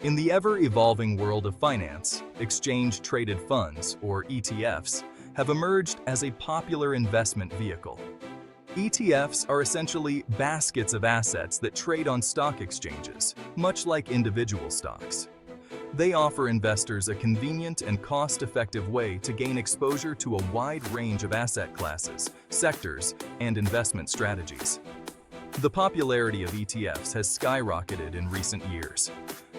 In the ever-evolving world of finance, exchange-traded funds, or ETFs, have emerged as a popular investment vehicle. ETFs are essentially baskets of assets that trade on stock exchanges, much like individual stocks. They offer investors a convenient and cost-effective way to gain exposure to a wide range of asset classes, sectors, and investment strategies. The popularity of ETFs has skyrocketed in recent years.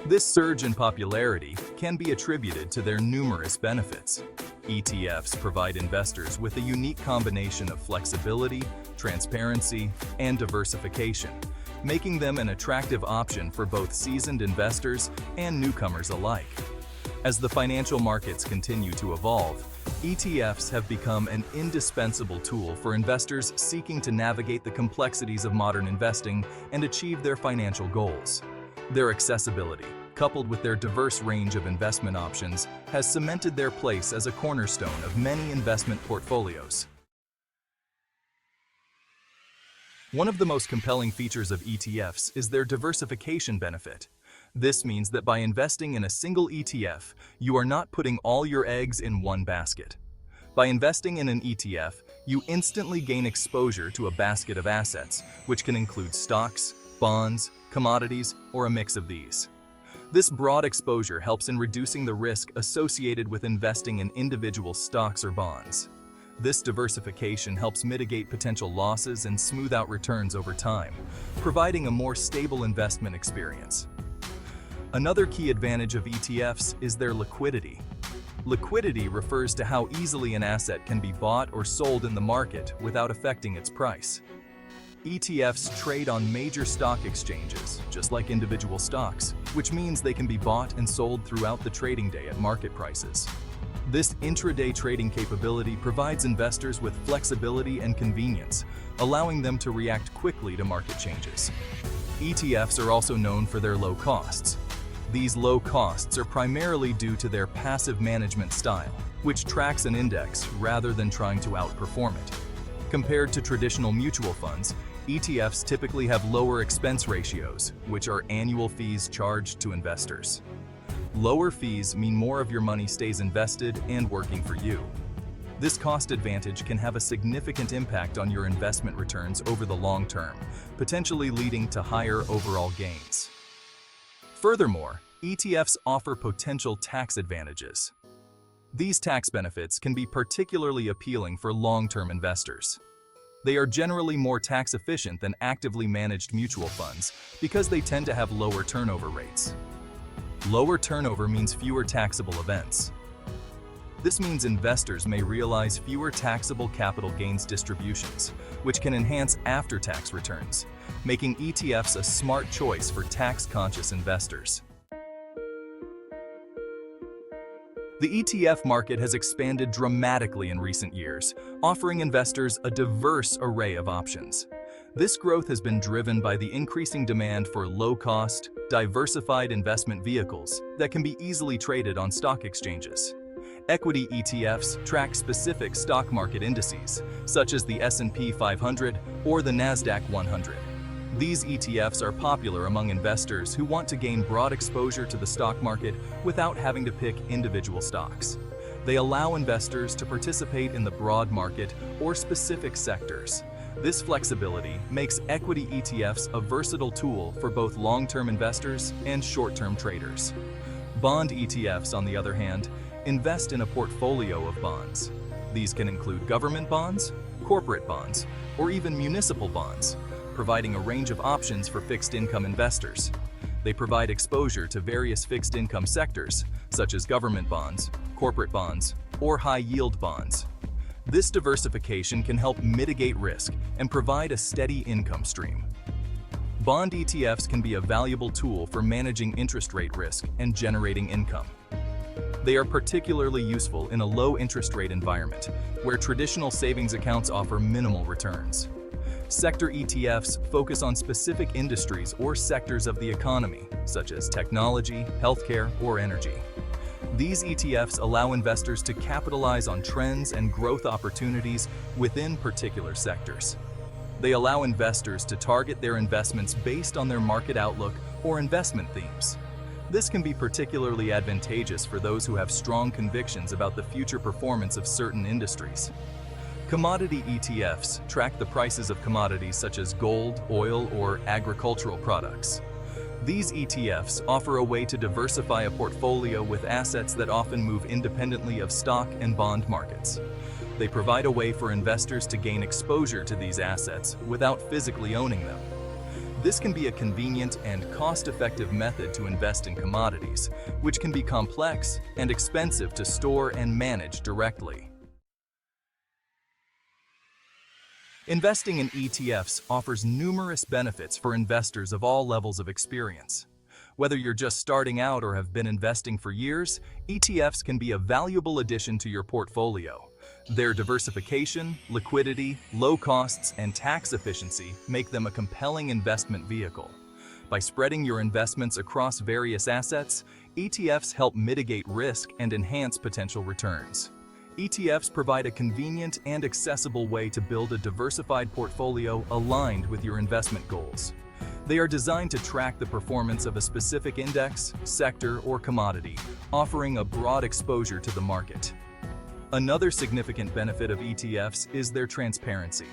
This surge in popularity can be attributed to their numerous benefits. ETFs provide investors with a unique combination of flexibility, transparency, and diversification, making them an attractive option for both seasoned investors and newcomers alike. As the financial markets continue to evolve, ETFs have become an indispensable tool for investors seeking to navigate the complexities of modern investing and achieve their financial goals. Their accessibility, coupled with their diverse range of investment options, has cemented their place as a cornerstone of many investment portfolios. One of the most compelling features of ETFs is their diversification benefit. This means that by investing in a single ETF, you are not putting all your eggs in one basket. By investing in an ETF, you instantly gain exposure to a basket of assets, which can include stocks, bonds, commodities, or a mix of these. This broad exposure helps in reducing the risk associated with investing in individual stocks or bonds. This diversification helps mitigate potential losses and smooth out returns over time, providing a more stable investment experience. Another key advantage of ETFs is their liquidity. Liquidity refers to how easily an asset can be bought or sold in the market without affecting its price. ETFs trade on major stock exchanges, just like individual stocks, which means they can be bought and sold throughout the trading day at market prices. This intraday trading capability provides investors with flexibility and convenience, allowing them to react quickly to market changes. ETFs are also known for their low costs. These low costs are primarily due to their passive management style, which tracks an index rather than trying to outperform it. Compared to traditional mutual funds, ETFs typically have lower expense ratios, which are annual fees charged to investors. Lower fees mean more of your money stays invested and working for you. This cost advantage can have a significant impact on your investment returns over the long term, potentially leading to higher overall gains. Furthermore, ETFs offer potential tax advantages. These tax benefits can be particularly appealing for long-term investors. They are generally more tax efficient than actively managed mutual funds because they tend to have lower turnover rates. Lower turnover means fewer taxable events. This means investors may realize fewer taxable capital gains distributions, which can enhance after-tax returns, making ETFs a smart choice for tax-conscious investors. The ETF market has expanded dramatically in recent years, offering investors a diverse array of options. This growth has been driven by the increasing demand for low-cost, diversified investment vehicles that can be easily traded on stock exchanges. Equity ETFs track specific stock market indices, such as the S&P 500 or the NASDAQ 100. These ETFs are popular among investors who want to gain broad exposure to the stock market without having to pick individual stocks. They allow investors to participate in the broad market or specific sectors. This flexibility makes equity ETFs a versatile tool for both long-term investors and short-term traders. Bond ETFs, on the other hand, invest in a portfolio of bonds. These can include government bonds, corporate bonds, or even municipal bonds, providing a range of options for fixed-income investors. They provide exposure to various fixed-income sectors, such as government bonds, corporate bonds, or high-yield bonds. This diversification can help mitigate risk and provide a steady income stream. Bond ETFs can be a valuable tool for managing interest rate risk and generating income. They are particularly useful in a low interest rate environment, where traditional savings accounts offer minimal returns. Sector ETFs focus on specific industries or sectors of the economy, such as technology, healthcare, or energy. These ETFs allow investors to capitalize on trends and growth opportunities within particular sectors. They allow investors to target their investments based on their market outlook or investment themes. This can be particularly advantageous for those who have strong convictions about the future performance of certain industries. Commodity ETFs track the prices of commodities such as gold, oil, or agricultural products. These ETFs offer a way to diversify a portfolio with assets that often move independently of stock and bond markets. They provide a way for investors to gain exposure to these assets without physically owning them. This can be a convenient and cost-effective method to invest in commodities, which can be complex and expensive to store and manage directly. Investing in ETFs offers numerous benefits for investors of all levels of experience. Whether you're just starting out or have been investing for years, ETFs can be a valuable addition to your portfolio. Their diversification, liquidity, low costs, and tax efficiency make them a compelling investment vehicle. By spreading your investments across various assets, ETFs help mitigate risk and enhance potential returns. ETFs provide a convenient and accessible way to build a diversified portfolio aligned with your investment goals. They are designed to track the performance of a specific index, sector, or commodity, offering a broad exposure to the market. Another significant benefit of ETFs is their transparency.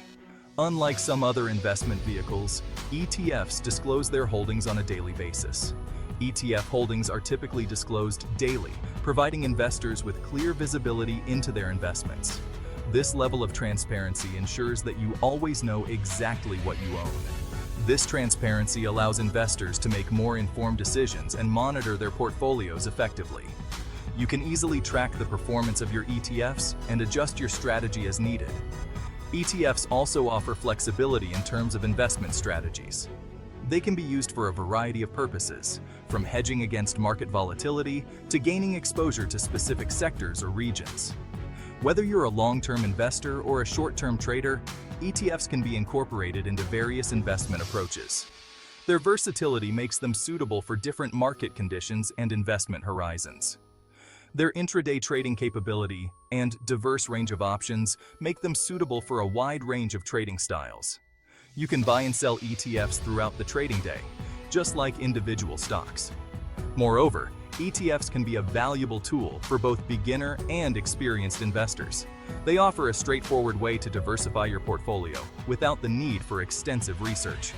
Unlike some other investment vehicles, ETFs disclose their holdings on a daily basis. ETF holdings are typically disclosed daily, providing investors with clear visibility into their investments. This level of transparency ensures that you always know exactly what you own. This transparency allows investors to make more informed decisions and monitor their portfolios effectively. You can easily track the performance of your ETFs and adjust your strategy as needed. ETFs also offer flexibility in terms of investment strategies. They can be used for a variety of purposes, from hedging against market volatility to gaining exposure to specific sectors or regions. Whether you're a long-term investor or a short-term trader, ETFs can be incorporated into various investment approaches. Their versatility makes them suitable for different market conditions and investment horizons. Their intraday trading capability and diverse range of options make them suitable for a wide range of trading styles. You can buy and sell ETFs throughout the trading day, just like individual stocks. Moreover, ETFs can be a valuable tool for both beginner and experienced investors. They offer a straightforward way to diversify your portfolio without the need for extensive research.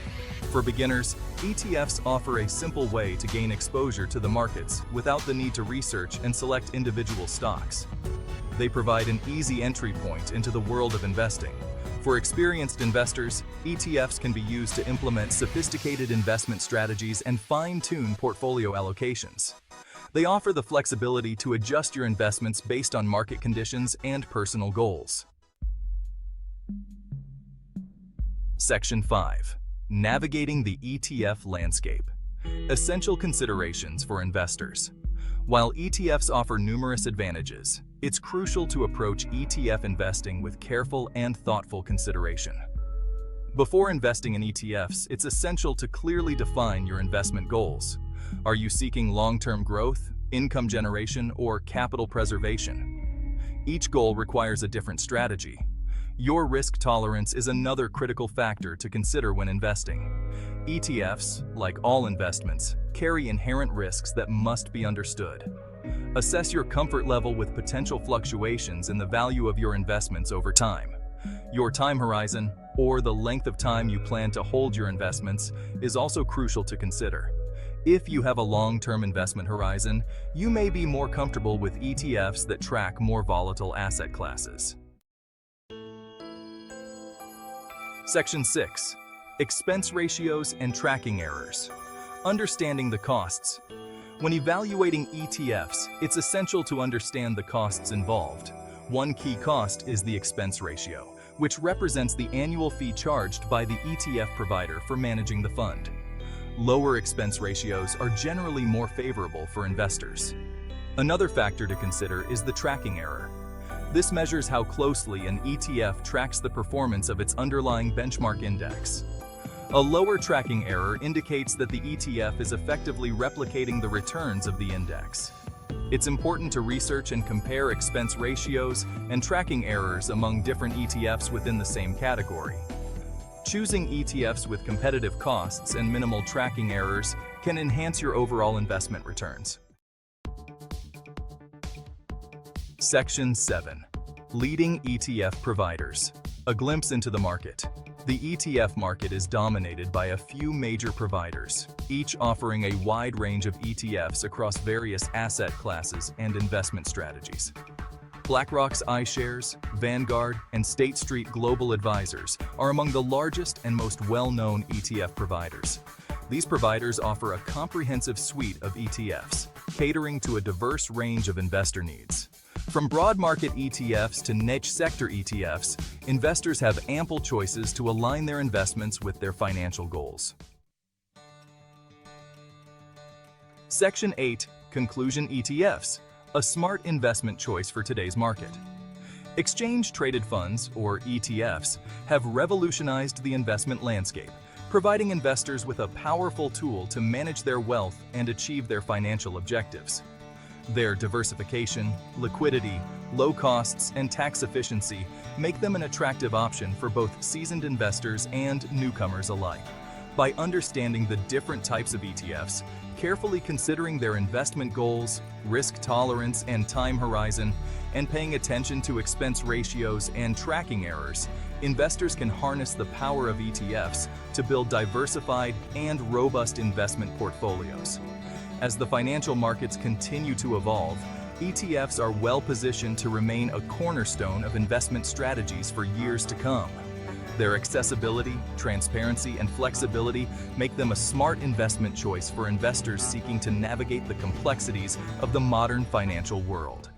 For beginners, ETFs offer a simple way to gain exposure to the markets without the need to research and select individual stocks. They provide an easy entry point into the world of investing. For experienced investors, ETFs can be used to implement sophisticated investment strategies and fine-tune portfolio allocations. They offer the flexibility to adjust your investments based on market conditions and personal goals. Section 5. Navigating the ETF landscape. Essential considerations for investors. While ETFs offer numerous advantages, it's crucial to approach ETF investing with careful and thoughtful consideration. Before investing in ETFs, it's essential to clearly define your investment goals. Are you seeking long-term growth, income generation, or capital preservation? Each goal requires a different strategy. Your risk tolerance is another critical factor to consider when investing. ETFs, like all investments, carry inherent risks that must be understood. Assess your comfort level with potential fluctuations in the value of your investments over time. Your time horizon, or the length of time you plan to hold your investments, is also crucial to consider. If you have a long-term investment horizon, you may be more comfortable with ETFs that track more volatile asset classes. Section 6. Expense ratios and tracking errors. Understanding the costs. When evaluating ETFs, it's essential to understand the costs involved. One key cost is the expense ratio, which represents the annual fee charged by the ETF provider for managing the fund. Lower expense ratios are generally more favorable for investors. Another factor to consider is the tracking error. This measures how closely an ETF tracks the performance of its underlying benchmark index. A lower tracking error indicates that the ETF is effectively replicating the returns of the index. It's important to research and compare expense ratios and tracking errors among different ETFs within the same category. Choosing ETFs with competitive costs and minimal tracking errors can enhance your overall investment returns. Section 7. Leading ETF providers. A glimpse into the market. The ETF market is dominated by a few major providers, each offering a wide range of ETFs across various asset classes and investment strategies. BlackRock's iShares, Vanguard, and State Street Global Advisors are among the largest and most well-known ETF providers. These providers offer a comprehensive suite of ETFs, catering to a diverse range of investor needs. From broad market ETFs to niche sector ETFs, investors have ample choices to align their investments with their financial goals. Section 8. Conclusion: ETFs, a smart investment choice for today's market. Exchange-traded funds, or ETFs, have revolutionized the investment landscape, providing investors with a powerful tool to manage their wealth and achieve their financial objectives. Their diversification, liquidity, low costs, and tax efficiency make them an attractive option for both seasoned investors and newcomers alike. By understanding the different types of ETFs, carefully considering their investment goals, risk tolerance, and time horizon, and paying attention to expense ratios and tracking errors, investors can harness the power of ETFs to build diversified and robust investment portfolios. As the financial markets continue to evolve, ETFs are well-positioned to remain a cornerstone of investment strategies for years to come. Their accessibility, transparency, and flexibility make them a smart investment choice for investors seeking to navigate the complexities of the modern financial world.